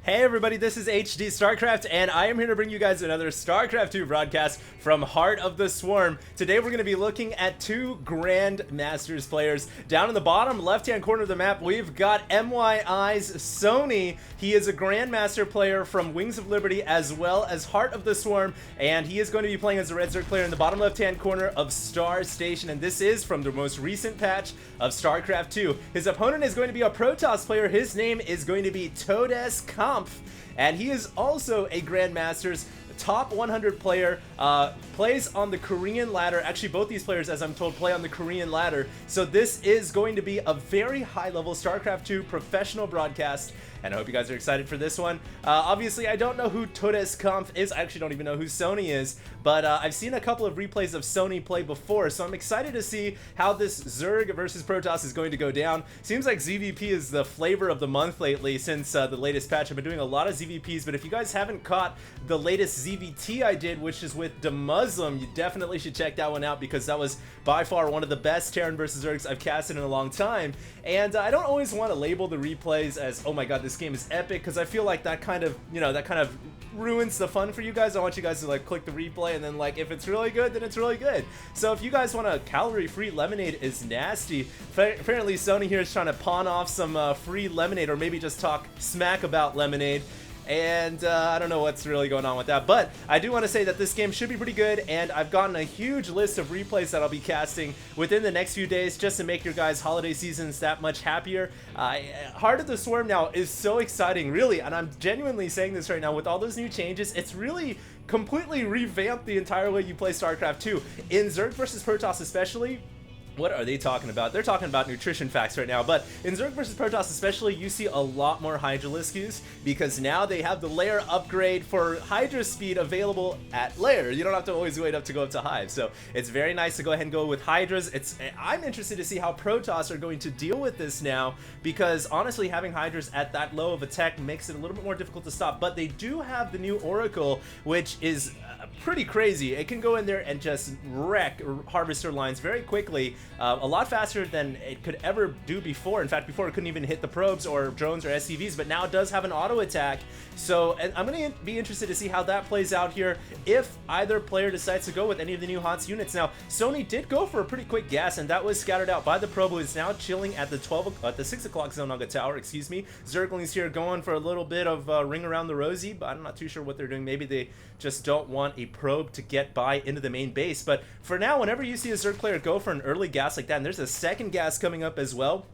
Hey everybody, this is HD StarCraft, and I am here to bring you guys another StarCraft 2 broadcast from Heart of the Swarm. Today we're going to be looking at two Grandmasters players. Down in the bottom left-hand corner of the map, we've got MYiSony. He is a Grandmaster player from Wings of Liberty as well as Heart of the Swarm, and he is going to be playing as a Red Zerg player in the bottom left-hand corner of Star Station, and this is from the most recent patch of StarCraft 2. His opponent is going to be a Protoss player. His name is going to be Todeskampf. And he is also a Grandmaster's top 100 player, plays on the Korean ladder. Actually, both these players, as I'm told, play on the Korean ladder. So this is going to be a very high-level StarCraft 2 professional broadcast, and I hope you guys are excited for this one. Obviously, I don't know who Todeskampf is. I actually don't even know who Sony is, but I've seen a couple of replays of Sony play before, so I'm excited to see how this Zerg versus Protoss is going to go down. Seems like ZVP is the flavor of the month lately since the latest patch. I've been doing a lot of ZVPs, but if you guys haven't caught the latest ZVT I did, which is with the Muslim, you definitely should check that one out because that was by far one of the best Terran versus Zergs I've casted in a long time. And I don't always want to label the replays as, oh my god, this game is epic, because I feel like that kind of, that kind of ruins the fun for you guys. I want you guys to like click the replay and then like if it's really good, then it's really good. So if you guys want a calorie-free lemonade is nasty. Apparently Sony here is trying to pawn off some free lemonade, or maybe just talk smack about lemonade. And I don't know what's really going on with that, but I do want to say that this game should be pretty good, and I've gotten a huge list of replays that I'll be casting within the next few days just to make your guys' holiday seasons that much happier. Heart of the Swarm now is so exciting, really, and I'm genuinely saying this right now. With all those new changes, it's really completely revamped the entire way you play StarCraft 2. In Zerg versus Protoss especially, what are they talking about? They're talking about nutrition facts right now, but in Zerg versus Protoss especially, you see a lot more Hydralisk use because now they have the layer upgrade for Hydra speed available at layer. You don't have to always wait up to go up to Hive, so it's very nice to go ahead and go with Hydras. I'm interested to see how Protoss are going to deal with this now, because honestly, having Hydras at that low of a tech makes it a little bit more difficult to stop, but they do have the new Oracle, which is pretty crazy. It can go in there and just wreck Harvester lines very quickly. A lot faster than it could ever do before. In fact, before it couldn't even hit the probes or drones or SCVs, but now it does have an auto attack. So I'm going to be interested to see how that plays out here if either player decides to go with any of the new HOTS units. Now, Sony did go for a pretty quick gas, and that was scattered out by the probe, who is now chilling at the 6 o'clock zone on the tower, excuse me. Zerglings here going for a little bit of ring around the rosy, but I'm not too sure what they're doing. Maybe they just don't want a probe to get by into the main base. But for now, whenever you see a Zerg player go for an early gas like that, and there's a second gas coming up as well,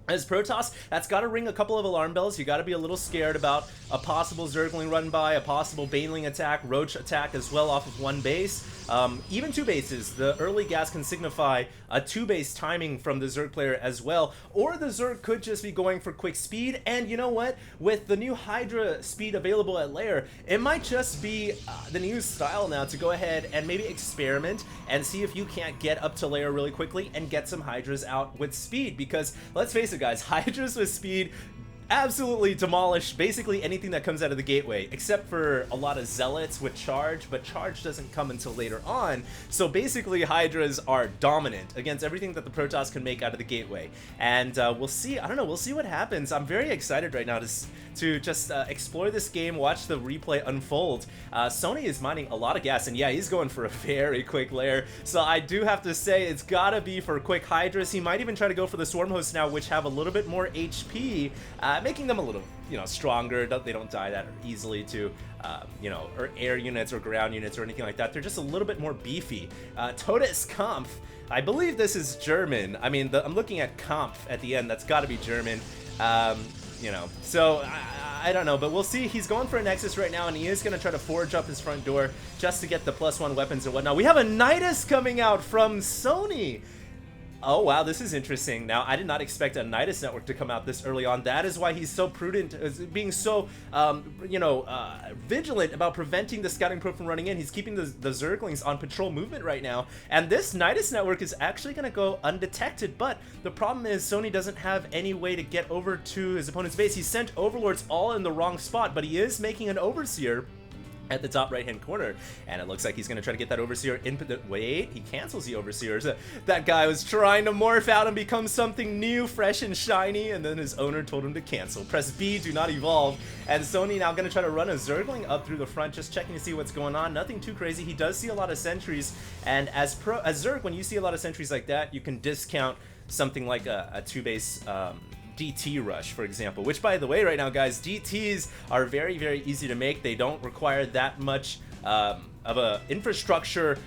as Protoss, that's got to ring a couple of alarm bells. You got to be a little scared about a possible Zergling run by, a possible Baneling attack, Roach attack as well off of one base. Even two bases. The early gas can signify a two-base timing from the Zerg player as well. Or the Zerg could just be going for quick speed. And you know what? With the new Hydra speed available at layer, it might just be the new style now to go ahead and maybe experiment and see if you can't get up to layer really quickly and get some Hydras out with speed. Because let's face it, guys, Hydras with speed absolutely demolish basically anything that comes out of the gateway, except for a lot of Zealots with charge, but charge doesn't come until later on. So basically Hydras are dominant against everything that the Protoss can make out of the gateway, and we'll see. I don't know, we'll see what happens. I'm very excited right now to just explore this game, watch the replay unfold. Sony is mining a lot of gas, and yeah, he's going for a very quick layer, so I do have to say it's gotta be for quick Hydras. He might even try to go for the Swarm Hosts now, which have a little bit more HP, making them a little, stronger. They don't die that easily to, or air units or ground units or anything like that. They're just a little bit more beefy. Todeskampf, I believe this is German. I mean, I'm looking at Kampf at the end. That's got to be German. So I don't know, but we'll see. He's going for a Nexus right now, and he is going to try to forge up his front door just to get the +1 weapons and whatnot. We have a Nidus coming out from Sony. Oh wow, this is interesting. Now, I did not expect a Nidus network to come out this early on. That is why he's so prudent, being so, vigilant about preventing the scouting probe from running in. He's keeping the Zerglings on patrol movement right now. And this Nidus network is actually going to go undetected. But the problem is Sony doesn't have any way to get over to his opponent's base. He sent Overlords all in the wrong spot, but he is making an Overseer. at the top right hand corner, and it looks like he's going to try to get that Overseer input. Wait, he cancels the Overseer. So that guy was trying to morph out and become something new, fresh and shiny, and then his owner told him to cancel. Press B, do not evolve. And Sony now going to try to run a Zergling up through the front, just checking to see what's going on. Nothing too crazy. He does see a lot of sentries, and as Zerg, when you see a lot of sentries like that, you can discount something like a 2-base DT rush, for example, which, by the way, right now, guys, DTs are very, very easy to make. They don't require that much of a infrastructure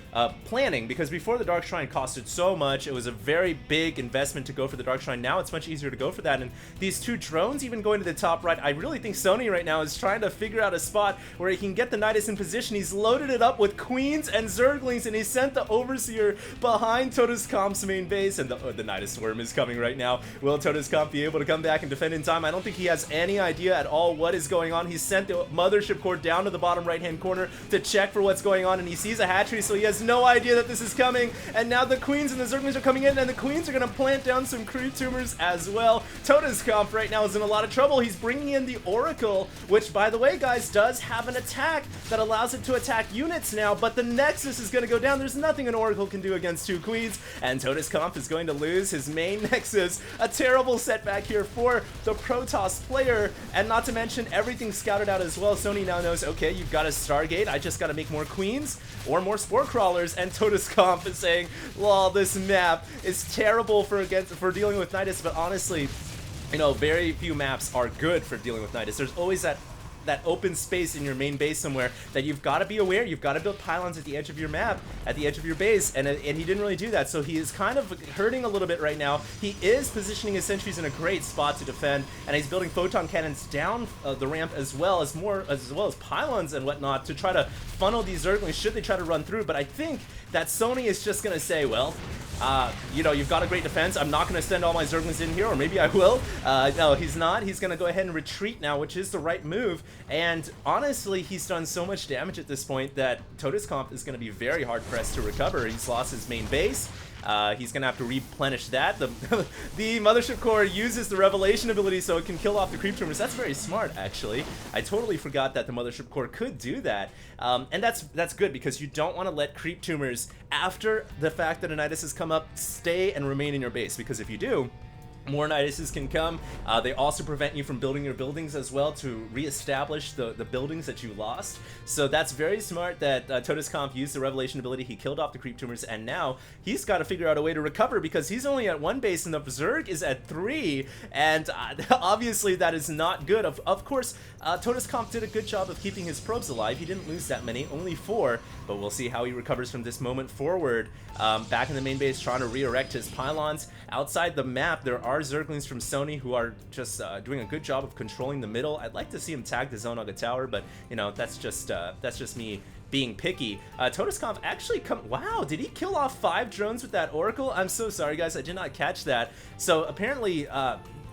planning, because before the Dark Shrine costed so much, it was a very big investment to go for the Dark Shrine. Now it's much easier to go for that, and these two drones even going to the top right, I really think Sony right now is trying to figure out a spot where he can get the Nidus in position. He's loaded it up with Queens and Zerglings, and he sent the Overseer behind Todeskamph's main base, and the Nidus Swarm is coming right now. Will Todeskampf be able to come back and defend in time? I don't think he has any idea at all what is going on. He sent the Mothership Core down to the bottom right-hand corner to check for what's going on, and he sees a hatchery, so he has no idea that this is coming. And now the Queens and the Zerglings are coming in, and the Queens are going to plant down some creep tumors as well. Todeskampf right now is in a lot of trouble. He's bringing in the Oracle, which, by the way, guys, does have an attack that allows it to attack units now, but the Nexus is going to go down. There's nothing an Oracle can do against two Queens, and Todeskampf is going to lose his main Nexus. A terrible setback here for the Protoss player, and not to mention everything scouted out as well. Sony now knows, okay, you've got a Stargate, I just got to make more Queens or more Spore Crawlers, and Todeskampf is saying, lol, this map is terrible for dealing with Nidus, but honestly, you know, very few maps are good for dealing with Nidus. There's always that open space in your main base somewhere that you've got to be aware. You've got to build pylons at the edge of your map, at the edge of your base, and he didn't really do that, so he is kind of hurting a little bit right now. He is positioning his sentries in a great spot to defend, and he's building photon cannons down the ramp as well as pylons and whatnot to try to funnel these Zerglings should they try to run through. But I think that Sony is just going to say, well, you know, you've got a great defense. I'm not going to send all my Zerglings in here, or maybe I will. No, he's not. He's going to go ahead and retreat now, which is the right move. And honestly, he's done so much damage at this point that Todeskampf is going to be very hard-pressed to recover. He's lost his main base. He's going to have to replenish that. The Mothership Core uses the Revelation ability so it can kill off the creep tumors. That's very smart, actually. I totally forgot that the Mothership Core could do that. And that's good, because you don't want to let creep tumors, after the fact that a Nidus has come up, stay and remain in your base, because if you do, more Niduses can come. They also prevent you from building your buildings as well to reestablish the buildings that you lost. So that's very smart that Todeskampf used the Revelation ability. He killed off the creep tumors, and now he's got to figure out a way to recover, because he's only at 1 base and the Zerg is at 3, and obviously that is not good. Of course, Todeskampf did a good job of keeping his probes alive. He didn't lose that many, only 4, but we'll see how he recovers from this moment forward. Back in the main base, trying to re-erect his pylons. Outside the map, there are Zerglings from Sony who are just doing a good job of controlling the middle. I'd like to see him tag the Zonaga Tower, but you know, that's just me being picky. Todeskampf actually wow, did he kill off 5 drones with that Oracle? I'm so sorry, guys, I did not catch that. So apparently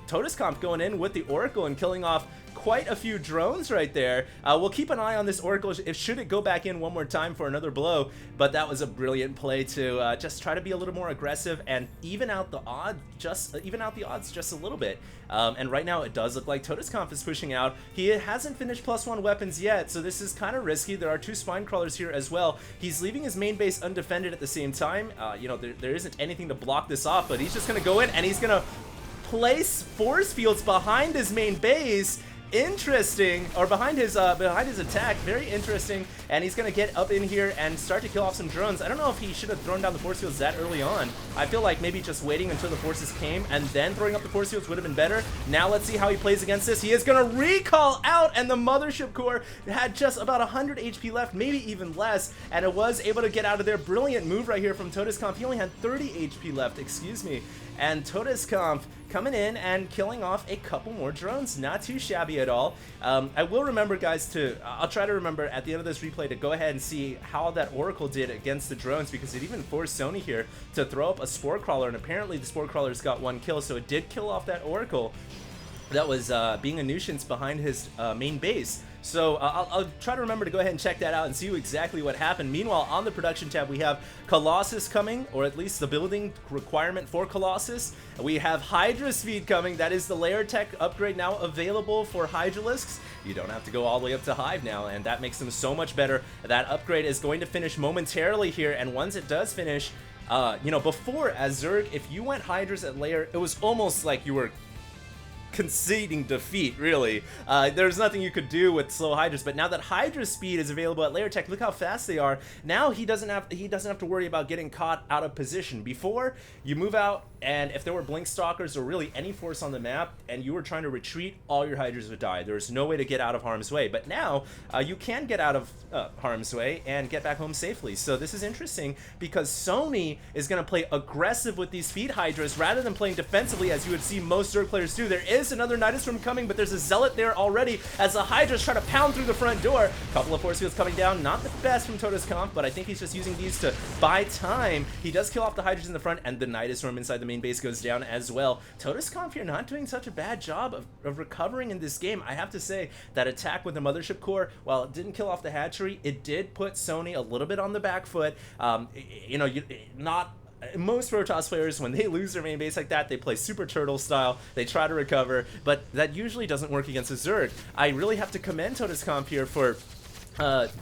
Todeskampf going in with the Oracle and killing off quite a few drones right there. We'll keep an eye on this Oracle should it go back in one more time for another blow, but that was a brilliant play to just try to be a little more aggressive and even out the odds just a little bit. And right now it does look like Todeskampf is pushing out. He hasn't finished +1 weapons yet, so this is kind of risky. There are 2 spine crawlers here as well. He's leaving his main base undefended at the same time. You know, there isn't anything to block this off, but he's just gonna go in and he's gonna place force fields behind his main base. Interesting, or behind his attack, very interesting, and he's gonna get up in here and start to kill off some drones. I don't know if he should have thrown down the force fields that early on. I feel like maybe just waiting until the forces came and then throwing up the force fields would have been better. Now let's see how he plays against this. He is gonna recall out, and the Mothership Core had just about 100 HP left, maybe even less, and it was able to get out of there. Brilliant move right here from Todeskampf. He only had 30 HP left, excuse me, and Todeskampf coming in and killing off a couple more drones. Not too shabby at all. I will remember, guys, I'll try to remember at the end of this replay to go ahead and see how that Oracle did against the drones, because it even forced Sony here to throw up a Spore Crawler, and apparently the Spore Crawler's got 1 kill, so it did kill off that Oracle. that was being a nuisance behind his main base. So I'll try to remember to go ahead and check that out and see exactly what happened. Meanwhile, on the production tab, we have Colossus coming, or at least the building requirement for Colossus. We have Hydra Speed coming. That is the layer tech upgrade now available for Hydralisks. You don't have to go all the way up to Hive now, and that makes them so much better. That upgrade is going to finish momentarily here, and once it does finish, you know, before as Zerg, if you went Hydras at layer, it was almost like you were conceding defeat, really. There's nothing you could do with slow Hydras, but now that Hydra speed is available at layer tech, look how fast they are. Now he doesn't have to worry about getting caught out of position. Before, you move out, and if there were Blink Stalkers or really any force on the map, and you were trying to retreat, all your Hydras would die. There's no way to get out of harm's way. But now, you can get out of harm's way and get back home safely. So this is interesting because Sony is going to play aggressive with these feed Hydras rather than playing defensively as you would see most Zerg players do. There is another Nidus Storm coming, but there's a Zealot there already as the Hydras try to pound through the front door. A couple of force fields coming down, not the best from Todeskampf, but I think he's just using these to buy time. He does kill off the Hydras in the front, and the Nidus Storm inside the main base goes down as well. Todeskampf here not doing such a bad job of recovering in this game. I have to say that attack with the Mothership Core, while it didn't kill off the hatchery, it did put Sony a little bit on the back foot. You know, most Protoss players, when they lose their main base like that, they play super turtle style, they try to recover, but that usually doesn't work against a Zerg. I really have to commend Todeskampf here for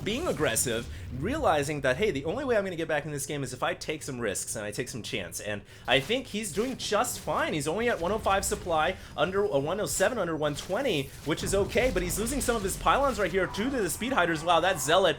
being aggressive, realizing that, hey, the only way I'm going to get back in this game is if I take some risks and I take some chance. And I think he's doing just fine. He's only at 105 supply, under 107, under 120, which is okay, but he's losing some of his pylons right here due to the speed hiders. Wow, that Zealot.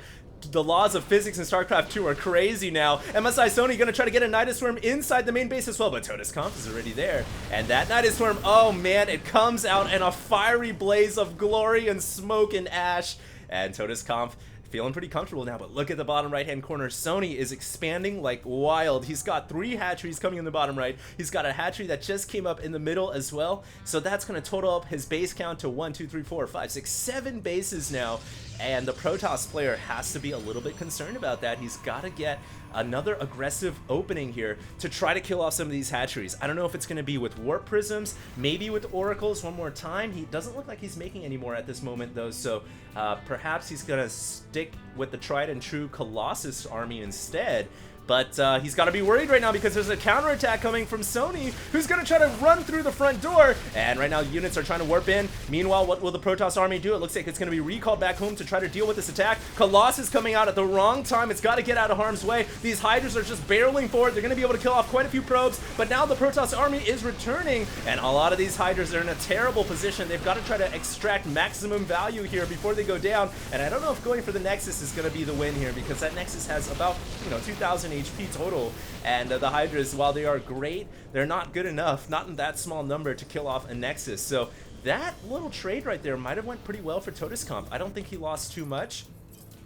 The laws of physics in StarCraft 2 are crazy now. MYiSony gonna try to get a Nidus Swarm inside the main base as well, but Todeskampf is already there. And that Nidus Swarm, oh man, it comes out in a fiery blaze of glory and smoke and ash. And Todeskampf feeling pretty comfortable now, but look at the bottom right-hand corner. Sony is expanding like wild. He's got 3 hatcheries coming in the bottom right. He's got a hatchery that just came up in the middle as well. So that's going to total up his base count to 1, 2, 3, 4, 5, 6, 7 bases now. And the Protoss player has to be a little bit concerned about that. He's got to get another aggressive opening here to try to kill off some of these hatcheries. I don't know if it's going to be with Warp Prisms, maybe with Oracles one more time. He doesn't look like he's making any more at this moment, though, so perhaps he's going to stick with the tried and true Colossus army instead. But he's got to be worried right now because there's a counterattack coming from Sony, who's going to try to run through the front door. And right now, units are trying to warp in. Meanwhile, what will the Protoss army do? It looks like it's going to be recalled back home to try to deal with this attack. Colossus coming out at the wrong time. It's got to get out of harm's way. These Hydras are just barreling forward. They're going to be able to kill off quite a few probes. But now the Protoss army is returning. And a lot of these Hydras are in a terrible position. They've got to try to extract maximum value here before they go down. And I don't know if going for the Nexus is going to be the win here, because that Nexus has about, 2,000 HP total, and the Hydras, while they are great, they're not good enough, not in that small number, to kill off a Nexus. So that little trade right there might have went pretty well for Todeskampf. I don't think he lost too much.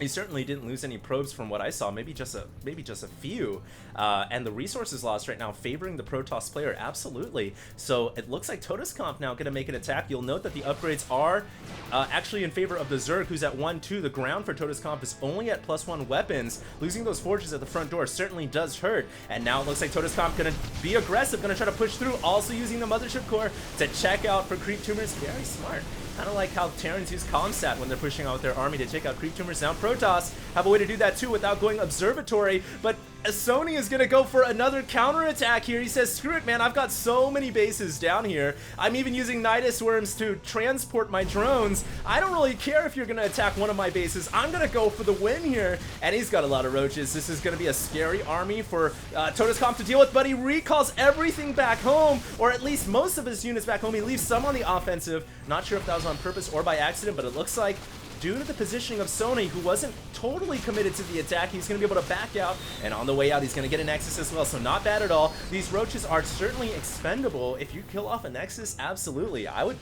He certainly didn't lose any probes from what I saw, maybe just a few. And the resources lost right now favoring the Protoss player, absolutely. So it looks like Todeskampf now going to make an attack. You'll note that the upgrades are actually in favor of the Zerg, who's at 1-2. The ground for Todeskampf is only at +1 weapons. Losing those forges at the front door certainly does hurt. And now it looks like Todeskampf going to be aggressive, going to try to push through, also using the Mothership Core to check out for creep tumors. Very smart. Kind of like how Terrans use Comsat when they're pushing out their army to take out creep tumors. Now Protoss have a way to do that too without going observatory, but Sony is going to go for another counterattack here. He says, screw it, man, I've got so many bases down here. I'm even using Nidus Worms to transport my drones. I don't really care if you're going to attack one of my bases. I'm going to go for the win here. And he's got a lot of roaches. This is going to be a scary army for Todeskampf to deal with, but he recalls everything back home, or at least most of his units back home. He leaves some on the offensive. Not sure if that was on purpose or by accident, but it looks like due to the positioning of Sony, who wasn't totally committed to the attack, he's going to be able to back out, and on the way out, he's going to get a Nexus as well, so not bad at all. These roaches are certainly expendable. If you kill off a Nexus, absolutely. I would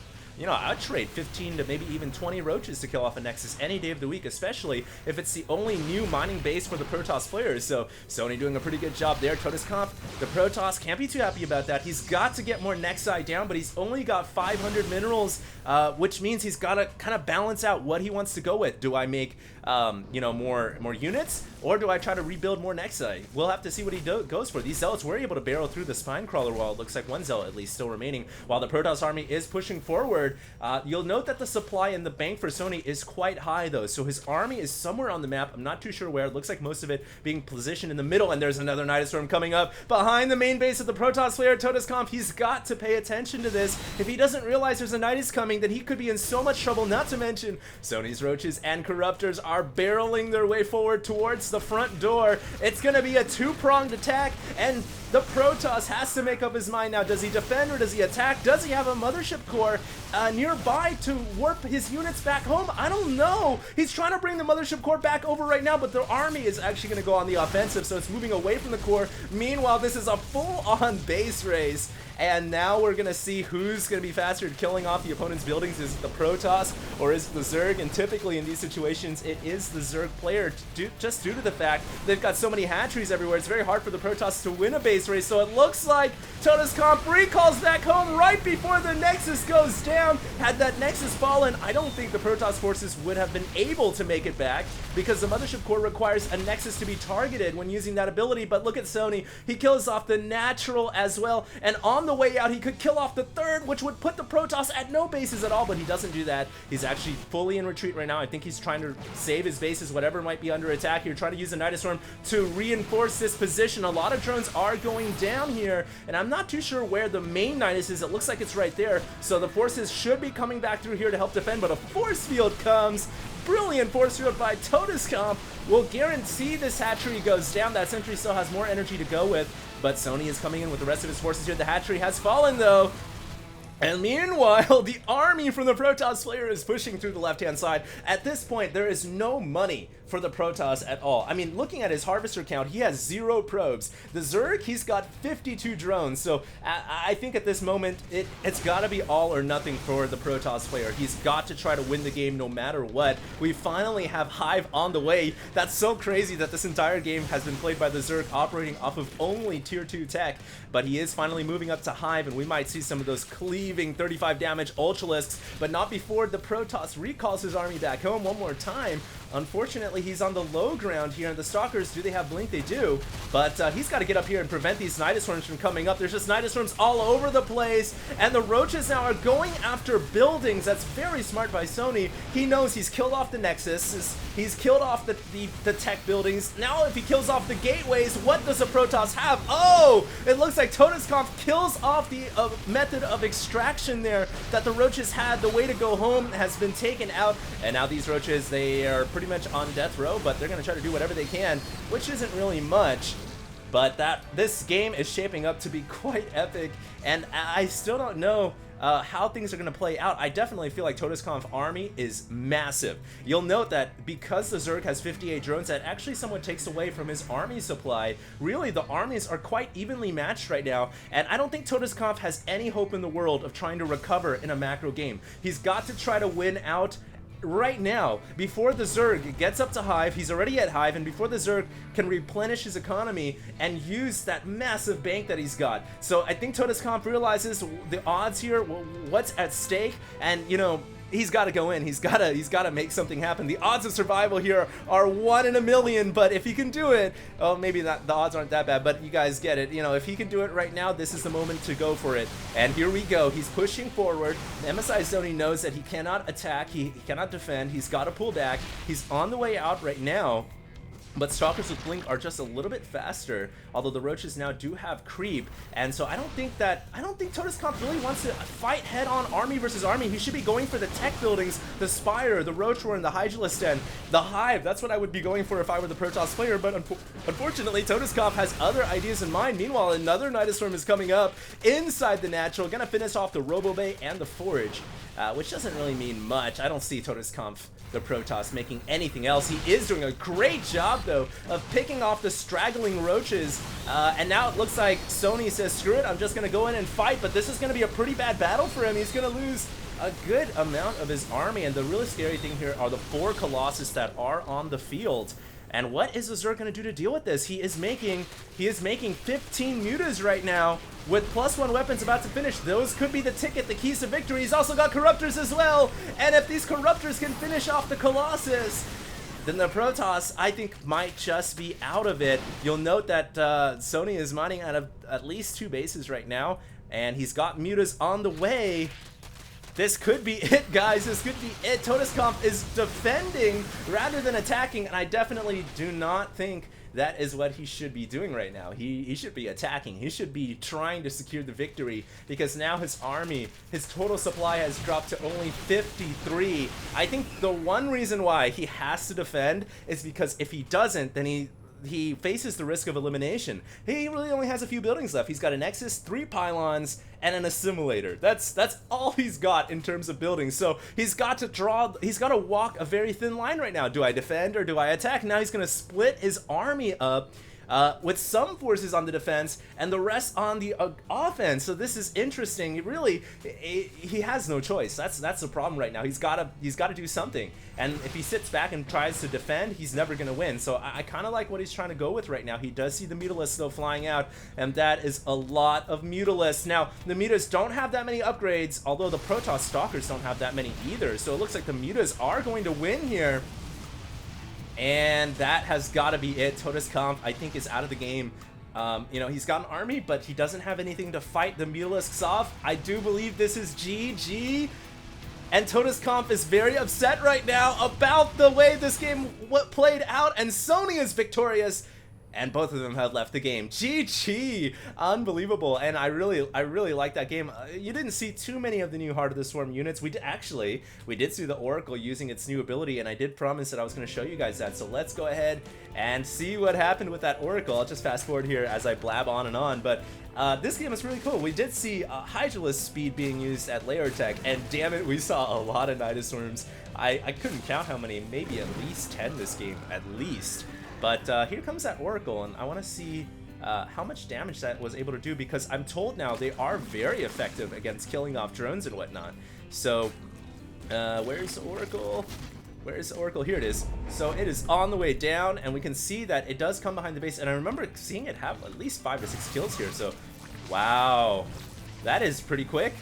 trade 15 to maybe even 20 roaches to kill off a Nexus any day of the week, especially if it's the only new mining base for the Protoss players. So Sony doing a pretty good job there. Todeskampf, the Protoss, can't be too happy about that. He's got to get more Nexi down, but he's only got 500 minerals, which means he's got to kind of balance out what he wants to go with. Do I make more units, or do I try to rebuild more Nexi? We'll have to see what he goes for. These Zealots were able to barrel through the Spine Crawler wall. It looks like one Zealot at least still remaining, while the Protoss army is pushing forward. forward. You'll note that the supply in the bank for Sony is quite high though, so his army is somewhere on the map. I'm not too sure where. It looks like most of it being positioned in the middle, and there's another Nidostorm coming up behind the main base of the Protoss player, Todeskampf. He's got to pay attention to this. If he doesn't realize there's a Nidus coming, then he could be in so much trouble, not to mention Sony's Roaches and Corruptors are barreling their way forward towards the front door. It's gonna be a two-pronged attack, and the Protoss has to make up his mind now. Does he defend or does he attack? Does he have a mothership core nearby to warp his units back home? I don't know. He's trying to bring the mothership core back over right now, but the army is actually going to go on the offensive, so it's moving away from the core. Meanwhile, this is a full-on base race. And now we're going to see who's going to be faster at killing off the opponent's buildings. Is it the Protoss or is it the Zerg? And typically in these situations, it is the Zerg player, just due to the fact they've got so many hatcheries everywhere. It's very hard for the Protoss to win a base race. So it looks like Todeskampf recalls back home right before the Nexus goes down. Had that Nexus fallen, I don't think the Protoss forces would have been able to make it back, because the Mothership Core requires a Nexus to be targeted when using that ability. But look at Sony. He kills off the Natural as well. And on the way out, he could kill off the third, which would put the Protoss at no bases at all, but he doesn't do that. He's actually fully in retreat right now. I think he's trying to save his bases, whatever might be under attack here, trying to use a Nidostorm to reinforce this position. A lot of drones are going down here, and I'm not too sure where the main Nidus is. It looks like it's right there, so the forces should be coming back through here to help defend, but a force field comes. Brilliant force field by Todeskampf will guarantee this hatchery goes down. That sentry still has more energy to go with, but Sony is coming in with the rest of his forces here. The hatchery has fallen though. And meanwhile, the army from the Protoss player is pushing through the left-hand side. At this point, there is no money for the Protoss at all. I mean, looking at his harvester count, he has 0 probes. The Zerg, he's got 52 drones. So I think at this moment, it's got to be all or nothing for the Protoss player. He's got to try to win the game no matter what. We finally have Hive on the way. That's so crazy that this entire game has been played by the Zerg operating off of only tier 2 tech. But he is finally moving up to Hive, and we might see some of those cleaving 35 damage Ultralisks, but not before the Protoss recalls his army back home one more time. Unfortunately, he's on the low ground here, and the Stalkers, do they have Blink? They do, but he's got to get up here and prevent these Nidostorms from coming up. There's just Nidostorms all over the place, and the Roaches now are going after buildings. That's very smart by Sony. He knows he's killed off the Nexus, he's killed off the tech buildings. Now if he kills off the gateways, what does the Protoss have? Oh, it looks like Todeskampf kills off the method of extraction there that the Roaches had. The way to go home has been taken out, and now these Roaches, they are pretty much on death row, but they're going to try to do whatever they can, which isn't really much. But this game is shaping up to be quite epic, and I still don't know how things are going to play out. I definitely feel like Todeskampf army is massive. You'll note that because the Zerg has 58 drones, that actually somewhat takes away from his army supply. Really, the armies are quite evenly matched right now, and I don't think Todeskampf has any hope in the world of trying to recover in a macro game. He's got to try to win out right now before the Zerg gets up to Hive. He's already at Hive, and before the Zerg can replenish his economy and use that massive bank that he's got. So I think Todeskampf realizes the odds here, what's at stake, and you know, he's got to go in. He's got to make something happen. The odds of survival here are 1 in a million, but if he can do it, oh, maybe the odds aren't that bad, but you guys get it. You know, if he can do it right now, this is the moment to go for it. And here we go. He's pushing forward. MYiSony knows that he cannot attack. He cannot defend. He's got to pull back. He's on the way out right now. But Stalkers with Blink are just a little bit faster, although the Roaches now do have creep, and so I don't think Todeskampf really wants to fight head-on army versus army. He should be going for the tech buildings, the Spire, the Roach Warren, the Hydralisk Den, the Hive. That's what I would be going for if I were the Protoss player, but unfortunately, Todeskampf has other ideas in mind. Meanwhile, another Nidostorm is coming up inside the Natural, gonna finish off the Robo Bay and the Forge, which doesn't really mean much. I don't see Todeskampf, the Protoss, making anything else. He is doing a great job though of picking off the straggling Roaches, and now it looks like Sony says screw it, I'm just gonna go in and fight, but this is gonna be a pretty bad battle for him. He's gonna lose a good amount of his army, and the really scary thing here are the 4 Colossus that are on the field. And what is the Zerg going to do to deal with this? He is making 15 mutas right now with +1 weapons about to finish. Those could be the ticket, the keys to victory. He's also got Corruptors as well. And if these Corruptors can finish off the Colossus, then the Protoss, I think, might just be out of it. You'll note that Sony is mining out of at least 2 bases right now, and he's got mutas on the way. This could be it, guys. This could be it. Todeskampf is defending rather than attacking, and I definitely do not think that is what he should be doing right now. He should be attacking. He should be trying to secure the victory, because now his army, his total supply has dropped to only 53. I think the one reason why he has to defend is because if he doesn't, then he faces the risk of elimination. He really only has a few buildings left. He's got a Nexus, 3 pylons, and an assimilator. That's all he's got in terms of buildings. So he's got to walk a very thin line right now. Do I defend or do I attack? Now he's gonna split his army up with some forces on the defense and the rest on the offense. So this is interesting. He has no choice. That's the problem right now. He's got to do something. And if he sits back and tries to defend, he's never going to win. So I kind of like what he's trying to go with right now. He does see the Mutalisks though flying out, and that is a lot of Mutalisks. Now, the Mutas don't have that many upgrades, although the Protoss Stalkers don't have that many either. So it looks like the Mutas are going to win here. And that has got to be it. Todeskampf, I think, is out of the game. You know, he's got an army, but he doesn't have anything to fight the Mutalisks off. I do believe this is GG. And Todeskampf is very upset right now about the way this game played out. And Sony is victorious. And both of them have left the game. GG! Unbelievable. And I really like that game. You didn't see too many of the new Heart of the Swarm units. We did see the Oracle using its new ability, and I did promise that I was going to show you guys that. So let's go ahead and see what happened with that Oracle. I'll just fast forward here as I blab on and on. But this game is really cool. We did see Hydralisk speed being used at layer tech, and damn it, we saw a lot of Nidoswarms. I couldn't count how many, maybe at least 10 this game, at least. But here comes that Oracle, and I want to see how much damage that was able to do, because I'm told now they are very effective against killing off drones and whatnot. So, where's the Oracle? Where's the Oracle? Here it is. So it is on the way down, and we can see that it does come behind the base, and I remember seeing it have at least 5 or 6 kills here. So, wow, that is pretty quick.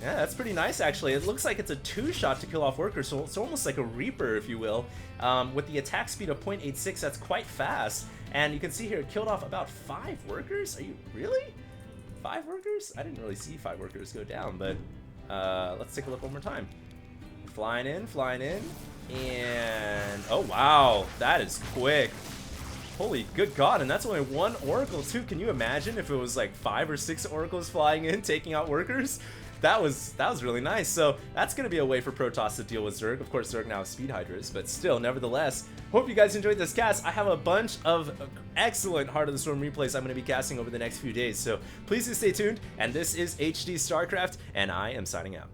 Yeah, that's pretty nice, actually. It looks like it's a 2-shot to kill off workers, so it's almost like a Reaper, if you will. With the attack speed of 0.86, that's quite fast. And you can see here, it killed off about 5 workers. Are you really? 5 workers? I didn't really see 5 workers go down, but let's take a look one more time. Flying in, and oh wow, that is quick. Holy good god, and that's only 1 Oracle too. Can you imagine if it was like 5 or 6 Oracles flying in, taking out workers? That was really nice. So that's going to be a way for Protoss to deal with Zerg. Of course, Zerg now has speed hydras, but still, nevertheless, hope you guys enjoyed this cast. I have a bunch of excellent Heart of the Storm replays I'm going to be casting over the next few days, so please do stay tuned. And this is HD StarCraft, and I am signing out.